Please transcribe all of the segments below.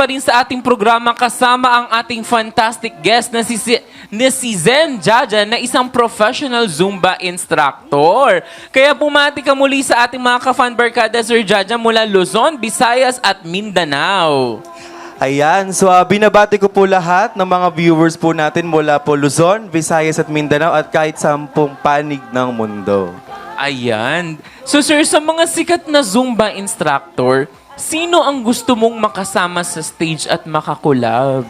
pa rin sa ating programa kasama ang ating fantastic guest na si Zen Jaja na isang professional Zumba instructor. Kaya bumati ka muli sa ating mga ka-fan barkada, Sir Jaja, mula Luzon, Visayas at Mindanao. Ayan, so binabati ko po lahat ng mga viewers po natin mula po Luzon, Visayas at Mindanao at kahit sampung panig ng mundo. Ayan. So sir, sa mga sikat na Zumba instructor, sino ang gusto mong makasama sa stage at makakulab?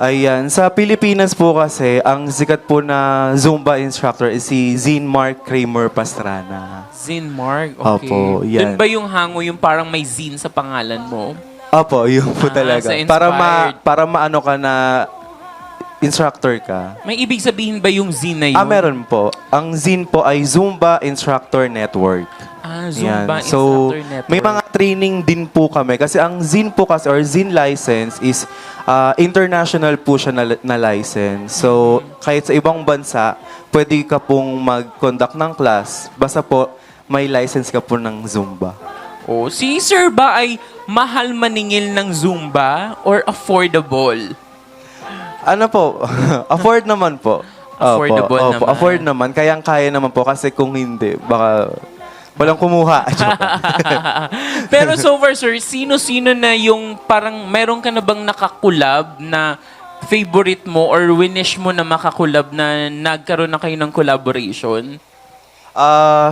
Ayan, sa Pilipinas po kasi, ang sikat po na Zumba instructor is si Zinmark Kramer Pastrana. Zinmark? Okay. Opo, yan. Doon ba yung hango yung parang may Zin sa pangalan mo? Opo, yun po talaga. sa inspired. Para maano ka na instructor ka. May ibig sabihin ba yung Zin na yun? Meron po. Ang Zin po ay Zumba Instructor Network. Zumba Yan. So, Instructor Network. may mga training din po kami. Kasi ang Zin po kasi, or Zin license is international po siya na license. So, kahit sa ibang bansa, pwede ka pong mag-conduct ng class. Basta po, may license ka po ng Zumba. Oh, si sir ba ay mahal maningil ng Zumba or affordable? Ano po? Afford naman po. Affordable Opo, naman. Afford naman. Kayang-kaya naman po. Kasi kung hindi, baka walang kumuha. Pero so far, sir, sino-sino na yung parang meron ka na bang nakakulab na favorite mo or winish mo na makakulab na nagkaroon na kayo ng collaboration?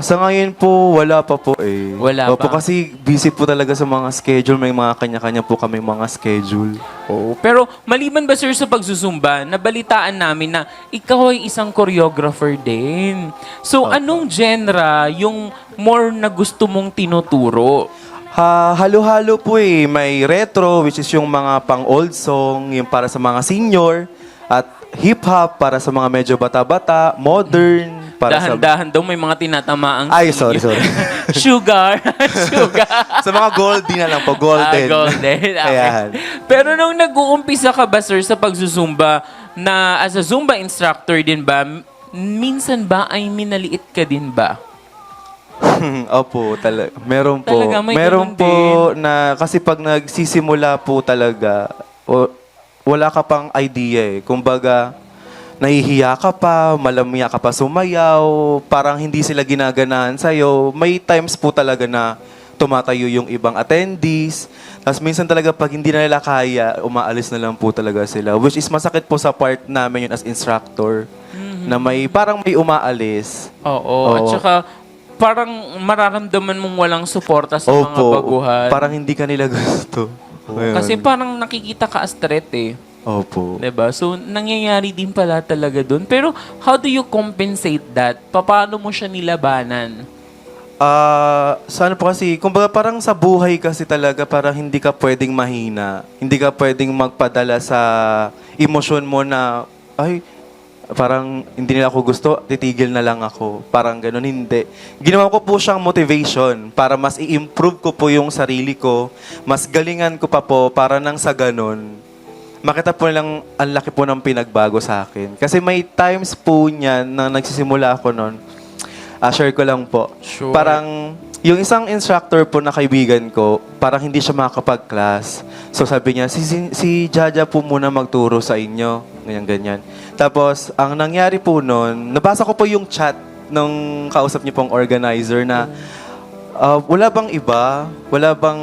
Sa ngayon po, wala pa po eh. Wala Opo, pa? kasi busy po talaga sa mga schedule. May mga kanya-kanya po kami mga schedule. Oo. Pero maliban ba, sir, sa pagsusumba, nabalitaan namin na ikaw ay isang choreographer din. So, anong genre yung more na gusto mong tinuturo? Halo-halo po eh. May retro, which is yung mga pang-old song, yung para sa mga senior. At hip-hop para sa mga medyo bata-bata. Modern. Para Dahan-dahan daw may mga tinatamaang Ay, sorry. Sugar. sa mga golden na lang po. Golden. Golden. Okay. Ayan. Pero nung nag-uumpisa ka ba, sir, sa pagsusumba, na as a Zumba instructor din ba, minsan ba ay minaliit ka din ba? Opo, meron po. Talaga, may Meron ganun po na, kasi pag nagsisimula po talaga, wala ka pang idea eh. Kumbaga, nahihiya ka pa, malamya ka pa sumayaw, parang hindi sila ginaganahan sa'yo. May times po talaga na tumatayo yung ibang attendees. Tapos minsan talaga pag hindi na nila kaya, umaalis na lang po talaga sila. Which is masakit po sa part namin yun as instructor. Na parang may umaalis. Oo. At saka, parang mararamdaman mong walang suporta sa mga baguhan. Parang hindi ka nila gusto. Ayun. Kasi parang nakikita ka as threat eh. Opo. Diba? So, nangyayari din pala talaga dun. Pero, how do you compensate that? Paano mo siya nilabanan? Sana po kasi, kumbaga parang sa buhay kasi talaga, parang hindi ka pwedeng mahina. Hindi ka pwedeng magpadala sa emosyon mo na, ay, parang hindi nila ako gusto, titigil na lang ako. Parang ganun, hindi. Ginawa ko po siyang motivation para mas i-improve ko po yung sarili ko, mas galingan ko pa po para nang sa ganun, makita po nilang ang laki po ng pinagbago sa akin. Kasi may times po niyan na nagsisimula ako noon. Share ko lang po. Sure. Parang yung isang instructor po na kaibigan ko, parang hindi siya makakapag-class. So sabi niya, si Jaja po muna magturo sa inyo. Ganyan. Tapos, ang nangyari po noon, nabasa ko po yung chat nung kausap niyo pong organizer na wala bang iba? Wala bang...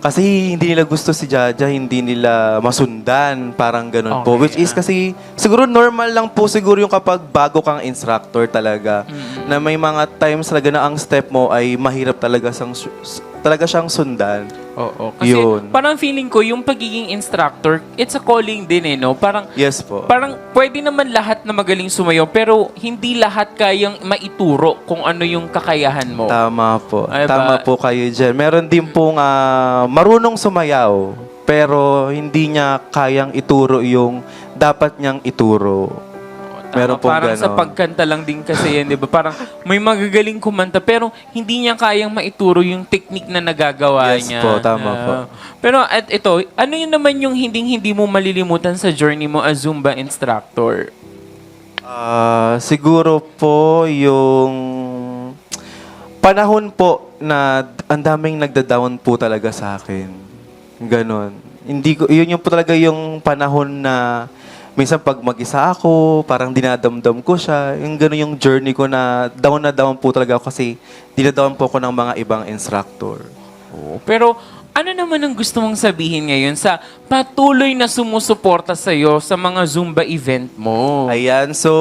Kasi hindi nila gusto si Jaja, hindi nila masundan, parang ganun po. Which is kasi, siguro normal lang po siguro yung kapag bago kang instructor talaga. Na may mga times talaga na ang step mo ay mahirap talaga siyang sundan. Oo. Kasi parang feeling ko, yung pagiging instructor, it's a calling din eh, no? Parang, yes po. Parang pwede naman lahat na magaling sumayaw, pero hindi lahat kayang maituro kung ano yung kakayahan mo. Tama po. Ay, Tama po kayo dyan. Meron din pong marunong sumayaw, pero hindi niya kayang ituro yung dapat niyang ituro. Meron pong parang ganon. sa pagkanta lang din kasi yan, di ba? Parang may magagaling kumanta, pero hindi niya kayang maituro yung technique na nagagawa Yes niya. po, tama po. Pero at ito, ano yun naman yung hindi mo malilimutan sa journey mo as Zumba instructor? Siguro po yung panahon po na ang daming nagda-down po talaga sa akin. Ganon. Hindi ko, yun yung po talaga yung panahon na minsan pag mag-isa ako, parang dinadamdam ko siya. Yung gano'n yung journey ko na down po talaga ako kasi dinadawan po ako ng mga ibang instructor. Oo. Pero ano naman ang gusto mong sabihin ngayon sa patuloy na sumusuporta sa'yo sa mga Zumba event mo? Ayan, so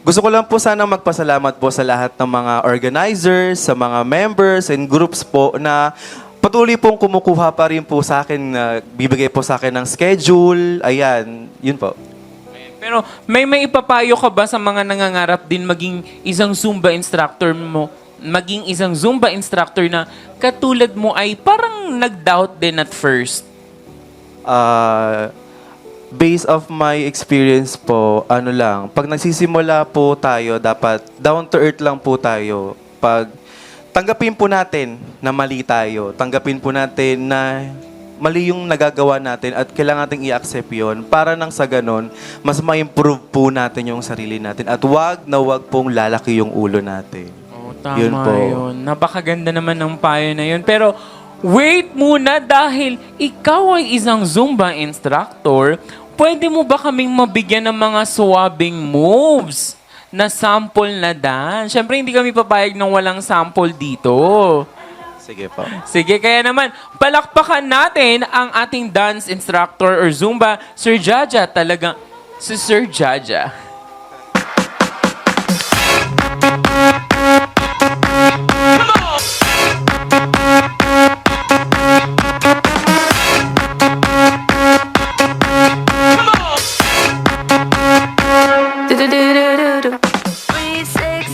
gusto ko lang po sana magpasalamat po sa lahat ng mga organizers, sa mga members and groups po na patuloy pong kumukuha pa rin po sa akin, bibigay po sa akin ng schedule. Ayan, yun po. Pero may ipapayo ka ba sa mga nangangarap din maging isang Zumba instructor mo? Maging isang Zumba instructor na katulad mo ay parang nag-doubt din at first. Based of my experience po, ano lang, pag nagsisimula po tayo, dapat down to earth lang po tayo. Pag tanggapin po natin na mali tayo, tanggapin po natin na mali yung nagagawa natin at kailangan nating i-accept yun para nang sa ganon, mas ma-improve po natin yung sarili natin at wag pong lalaki yung ulo natin. Tama Yun po. yun. Napakaganda naman ng payo na yun. Pero wait muna dahil ikaw ay isang Zumba instructor, pwede mo ba kaming mabigyan ng mga swabbing moves na sample na dance? Siyempre hindi kami papayag ng walang sample dito. Sige po. Sige, kaya naman, palakpakan natin ang ating dance instructor or Zumba, Sir Jaja. Talagang, si Sir Jaja.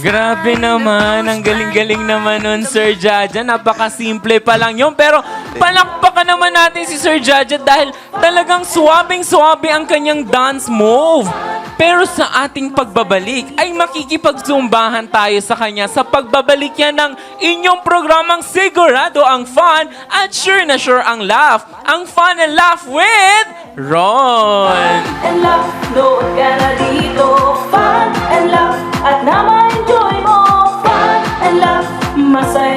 Grabe naman, ang galing-galing naman nun, Sir Jaja. Napakasimple pa lang yun. Pero palakpakan naman natin si Sir Jaja dahil talagang swabing-swabe ang kanyang dance move. Pero sa ating pagbabalik ay makikipagzumbahan tayo sa kanya sa pagbabalik yan ng inyong programang sigurado ang fun at sure na sure ang laugh. Ang fun and laugh with Ron. And laugh, nood ka na dito. Fun and laugh, at na ma-enjoy mo. Fun and laugh, masaya